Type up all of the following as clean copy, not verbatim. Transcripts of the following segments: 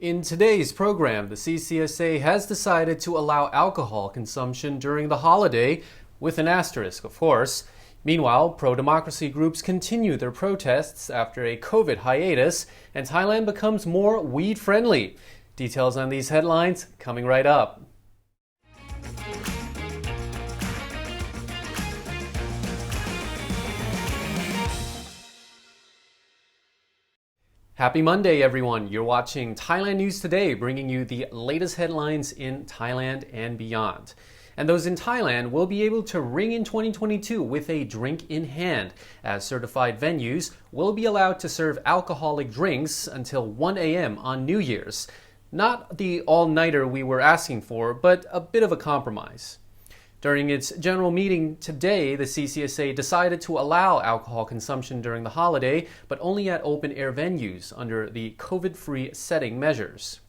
In today's program, the CCSA has decided to allow alcohol consumption during the holiday, with an asterisk, of course. Meanwhile, pro-democracy groups continue their protests after a COVID hiatus, and Thailand becomes more weed-friendly. Details on these headlines coming right up. Happy Monday, everyone. You're watching Thailand News Today, bringing you the latest headlines in Thailand and beyond. And those in Thailand will be able to ring in 2022 with a drink in hand, as certified venues will be allowed to serve alcoholic drinks until 1 a.m. on New Year's. Not the all-nighter we were asking for, but a bit of a compromise. During its general meeting today, the CCSA decided to allow alcohol consumption during the holiday, but only at open-air venues under the COVID-free setting measures.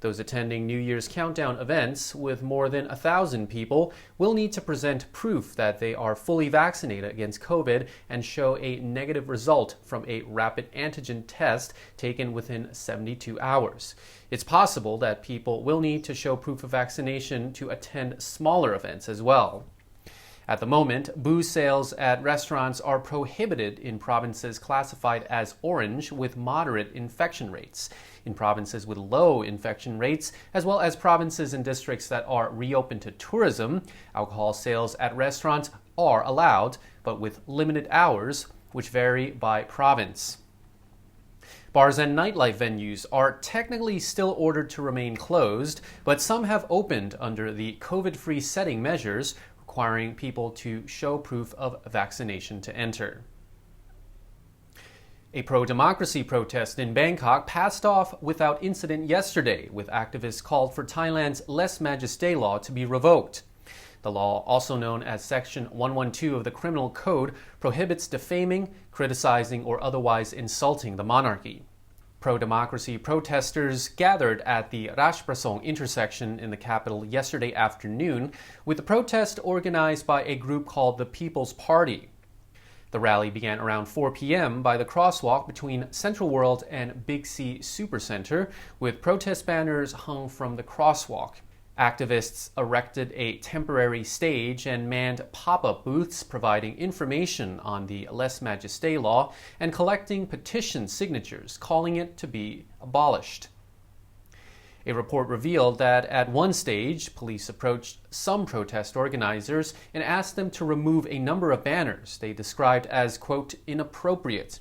Those attending New Year's countdown events with more than 1,000 people will need to present proof that they are fully vaccinated against COVID and show a negative result from a rapid antigen test taken within 72 hours. It's possible that people will need to show proof of vaccination to attend smaller events as well. At the moment, booze sales at restaurants are prohibited in provinces classified as orange with moderate infection rates, in provinces with low infection rates, as well as provinces and districts that are reopened to tourism. Alcohol sales at restaurants are allowed, but with limited hours, which vary by province. Bars and nightlife venues are technically still ordered to remain closed, but some have opened under the COVID-free setting measures, requiring people to show proof of vaccination to enter. A pro-democracy protest in Bangkok passed off without incident yesterday, with activists called for Thailand's lèse-majesté law to be revoked. The law, also known as Section 112 of the Criminal Code, prohibits defaming, criticizing, or otherwise insulting the monarchy. Pro-democracy protesters gathered at the Rajprasong intersection in the capital yesterday afternoon, with the protest organized by a group called the People's Party. The rally began around 4 p.m. by the crosswalk between Central World and Big C Supercenter, with protest banners hung from the crosswalk. Activists erected a temporary stage and manned pop-up booths providing information on the lèse-majesté law and collecting petition signatures calling it to be abolished. A report revealed that at one stage, police approached some protest organizers and asked them to remove a number of banners they described as, quote, inappropriate.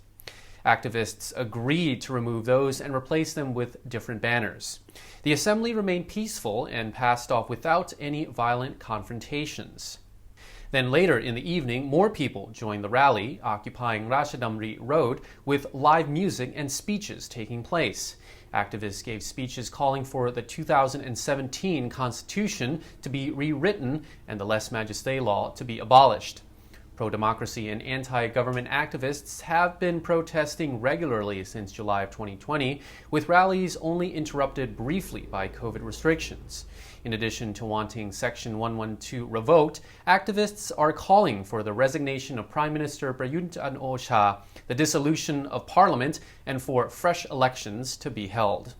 Activists agreed to remove those and replace them with different banners. The assembly remained peaceful and passed off without any violent confrontations. Then later in the evening, more people joined the rally, occupying Ratchadamri Road, with live music and speeches taking place. Activists gave speeches calling for the 2017 Constitution to be rewritten and the lèse-majesté law to be abolished. Pro-democracy and anti-government activists have been protesting regularly since July of 2020, with rallies only interrupted briefly by COVID restrictions. In addition to wanting Section 112 revoked, activists are calling for the resignation of Prime Minister Prayut Chan-o-cha, the dissolution of Parliament, and for fresh elections to be held.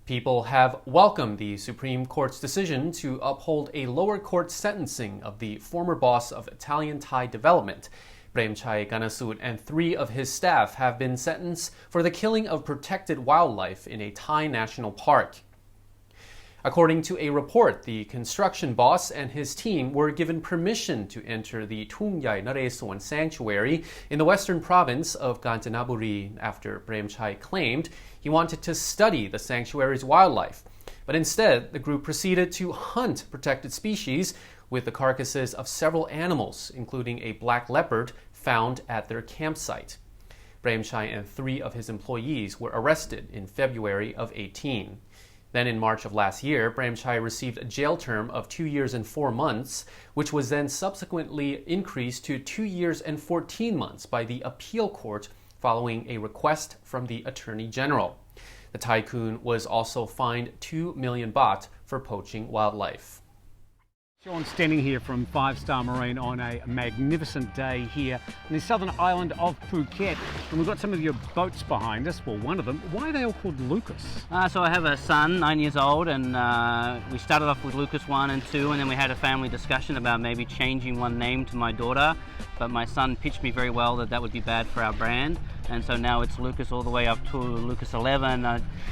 People have welcomed the Supreme Court's decision to uphold a lower court sentencing of the former boss of Italian Thai development. Jett Gunther and 3 of his staff have been sentenced for the killing of protected wildlife in a Thai national park. According to a report, the construction boss and his team were given permission to enter the Thung Yai Naresuan sanctuary in the western province of Kanchanaburi after Jett claimed he wanted to study the sanctuary's wildlife. But instead, the group proceeded to hunt protected species with the carcasses of several animals, including a black leopard found at their campsite. Jett and 3 of his employees were arrested in February of 2018. Then in March of last year, Jett received a jail term of 2 years and 4 months, which was then subsequently increased to 2 years and 14 months by the appeal court following a request from the Attorney General. The tycoon was also fined 2 million baht for poaching wildlife. Sean standing here from 5-Star Marine on a magnificent day here on the southern island of Phuket, and we've got some of your boats behind us. Well, one of them. Why are they all called Lucas? So I have a son, 9 years old, and we started off with Lucas 1 and 2, and then we had a family discussion about maybe changing one name to my daughter, but my son pitched me very well that would be bad for our brand, and so now it's Lucas all the way up to Lucas 11.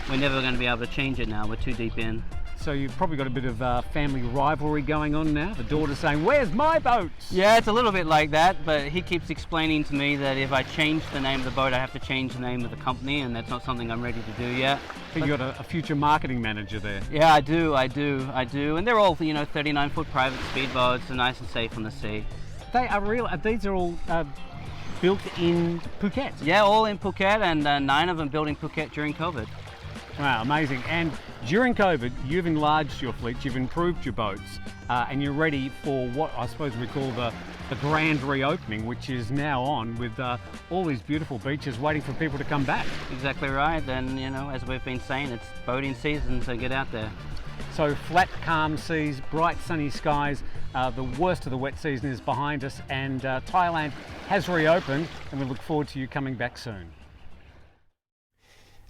We're never going to be able to change it now, we're too deep in. So you've probably got a bit of family rivalry going on now. The daughter's saying, "Where's my boat?" Yeah, it's a little bit like that, but he keeps explaining to me that if I change the name of the boat, I have to change the name of the company, and that's not something I'm ready to do yet. I think you've got a future marketing manager there. Yeah, I do. And they're all, 39-foot private speedboats, and nice and safe on the sea. They are real. These are all built in Phuket. Yeah, all in Phuket, and 9 of them built in Phuket during COVID. Wow, amazing. And during COVID, you've enlarged your fleet, you've improved your boats, and you're ready for what I suppose we call the grand reopening, which is now on with all these beautiful beaches waiting for people to come back. Exactly right. And, as we've been saying, it's boating season, so get out there. So flat, calm seas, bright, sunny skies. The worst of the wet season is behind us, and Thailand has reopened, and we look forward to you coming back soon.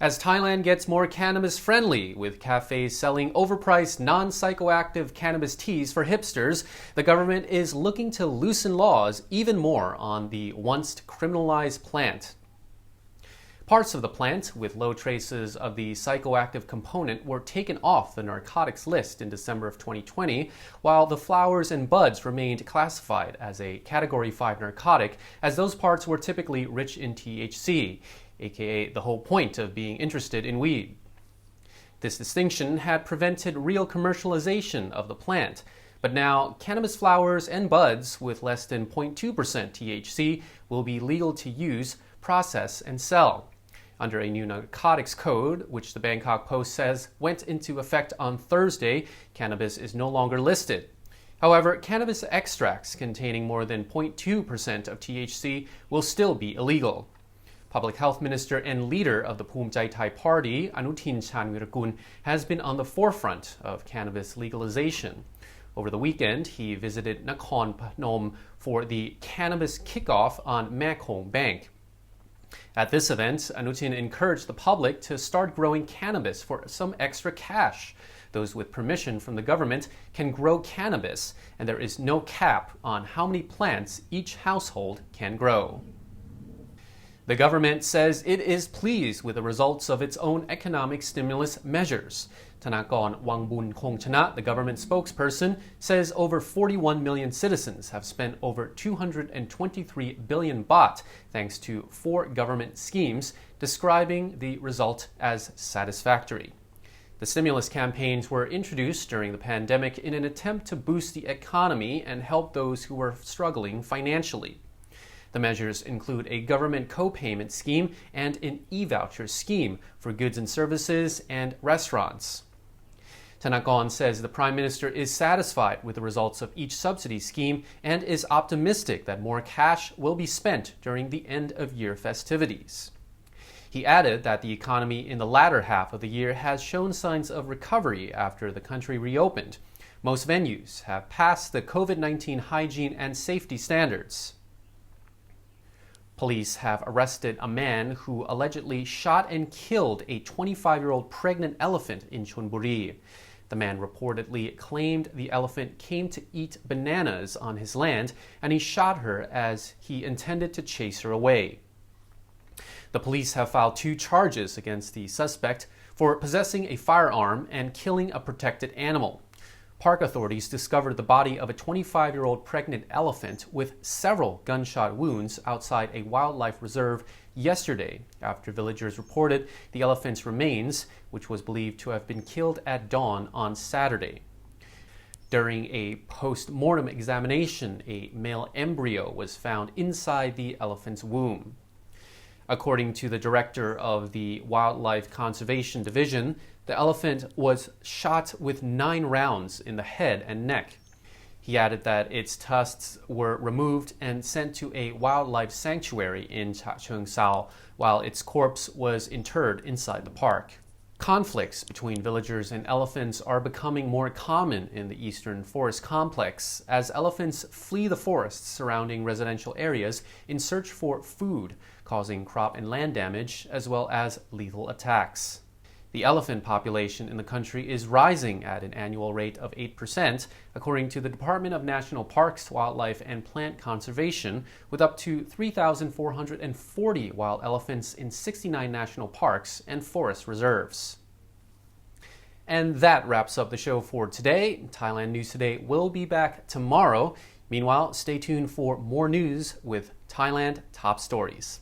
As Thailand gets more cannabis-friendly, with cafes selling overpriced non-psychoactive cannabis teas for hipsters, the government is looking to loosen laws even more on the once criminalized plant. Parts of the plant, with low traces of the psychoactive component, were taken off the narcotics list in December of 2020, while the flowers and buds remained classified as a Category 5 narcotic, as those parts were typically rich in THC, aka the whole point of being interested in weed. This distinction had prevented real commercialization of the plant, but now cannabis flowers and buds with less than 0.2% THC will be legal to use, process, and sell. Under a new narcotics code, which the Bangkok Post says went into effect on Thursday, cannabis is no longer listed. However, cannabis extracts containing more than 0.2% of THC will still be illegal. Public Health Minister and leader of the Phumjai Thai Party, Anutin Chanvirakul, has been on the forefront of cannabis legalization. Over the weekend, he visited Nakhon Phanom for the cannabis kickoff on Mekong Bank. At this event, Anutin encouraged the public to start growing cannabis for some extra cash. Those with permission from the government can grow cannabis, and there is no cap on how many plants each household can grow. The government says it is pleased with the results of its own economic stimulus measures. Thanakorn Wangbun Kongchana, the government spokesperson, says over 41 million citizens have spent over 223 billion baht thanks to 4 government schemes, describing the result as satisfactory. The stimulus campaigns were introduced during the pandemic in an attempt to boost the economy and help those who were struggling financially. The measures include a government co-payment scheme and an e-voucher scheme for goods and services and restaurants. Thanakorn says the Prime Minister is satisfied with the results of each subsidy scheme and is optimistic that more cash will be spent during the end-of-year festivities. He added that the economy in the latter half of the year has shown signs of recovery after the country reopened. Most venues have passed the COVID-19 hygiene and safety standards. Police have arrested a man who allegedly shot and killed a 25-year-old pregnant elephant in Chonburi. The man reportedly claimed the elephant came to eat bananas on his land, and he shot her as he intended to chase her away. The police have filed 2 charges against the suspect for possessing a firearm and killing a protected animal. Park authorities discovered the body of a 25-year-old pregnant elephant with several gunshot wounds outside a wildlife reserve yesterday after villagers reported the elephant's remains, which was believed to have been killed at dawn on Saturday. During a post-mortem examination, a male embryo was found inside the elephant's womb. According to the director of the Wildlife Conservation Division, the elephant was shot with 9 rounds in the head and neck. He added that its tusks were removed and sent to a wildlife sanctuary in Cha Cheong Sao, while its corpse was interred inside the park. Conflicts between villagers and elephants are becoming more common in the eastern forest complex as elephants flee the forests surrounding residential areas in search for food, causing crop and land damage as well as lethal attacks. The elephant population in the country is rising at an annual rate of 8%, according to the Department of National Parks, Wildlife, and Plant Conservation, with up to 3,440 wild elephants in 69 national parks and forest reserves. And that wraps up the show for today. Thailand News Today will be back tomorrow. Meanwhile, stay tuned for more news with Thailand Top Stories.